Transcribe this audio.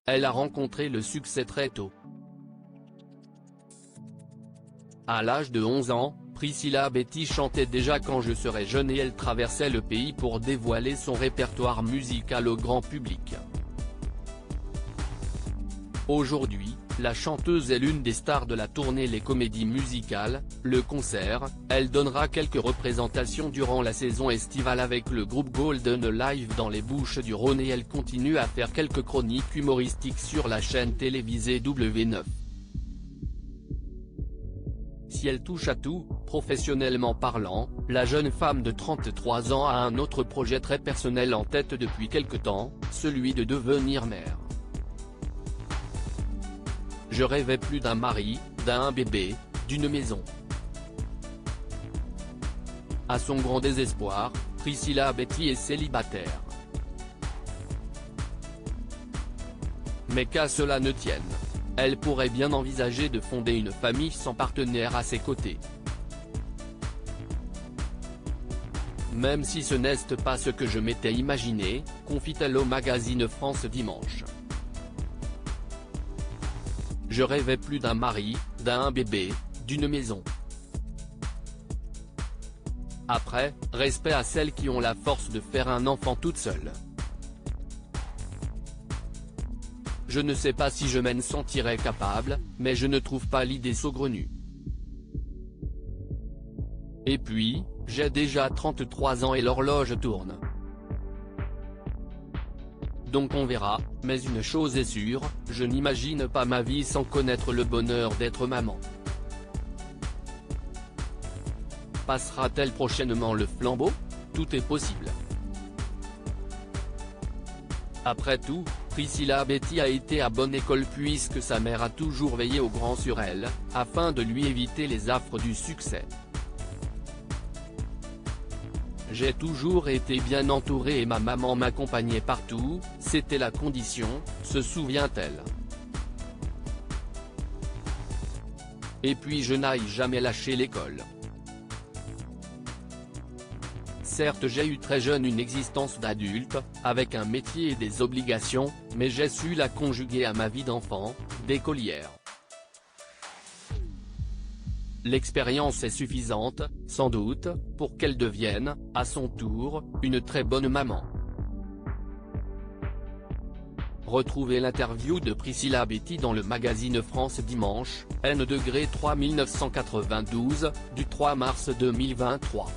elle a rencontré le succès très tôt. À l'âge de 11 ans, Priscilla Betty chantait déjà Quand je serai jeune et elle traversait le pays pour dévoiler son répertoire musical au grand public. Aujourd'hui, la chanteuse est l'une des stars de la tournée Les Comédies Musicales, le concert. Elle donnera quelques représentations durant la saison estivale avec le groupe Golden Live dans les Bouches-du-Rhône et elle continue à faire quelques chroniques humoristiques sur la chaîne télévisée W9. Si elle touche à tout, professionnellement parlant, la jeune femme de 33 ans a un autre projet très personnel en tête depuis quelque temps, celui de devenir mère. Je rêvais plus d'un mari, d'un bébé, d'une maison. À son grand désespoir, Priscilla Betty est célibataire. Mais qu'à cela ne tienne, elle pourrait bien envisager de fonder une famille sans partenaire à ses côtés. Même si ce n'est pas ce que je m'étais imaginé, confie-t-elle au magazine France Dimanche. Je rêvais plus d'un mari, d'un bébé, d'une maison. Après, respect à celles qui ont la force de faire un enfant toute seule. Je ne sais pas si je m'en sentirais capable, mais je ne trouve pas l'idée saugrenue. Et puis, j'ai déjà 33 ans et l'horloge tourne. Donc on verra, mais une chose est sûre, je n'imagine pas ma vie sans connaître le bonheur d'être maman. Passera-t-elle prochainement le flambeau? Tout est possible. Après tout, Priscilla Betty a été à bonne école puisque sa mère a toujours veillé au grand sur elle, afin de lui éviter les affres du succès. J'ai toujours été bien entourée et ma maman m'accompagnait partout, c'était la condition, se souvient-elle. Et puis je n'ai jamais lâché l'école. Certes j'ai eu très jeune une existence d'adulte, avec un métier et des obligations, mais j'ai su la conjuguer à ma vie d'enfant, d'écolière. L'expérience est suffisante, sans doute, pour qu'elle devienne, à son tour, une très bonne maman. Retrouvez l'interview de Priscilla Betty dans le magazine France Dimanche, N°3 1992, du 3 mars 2023.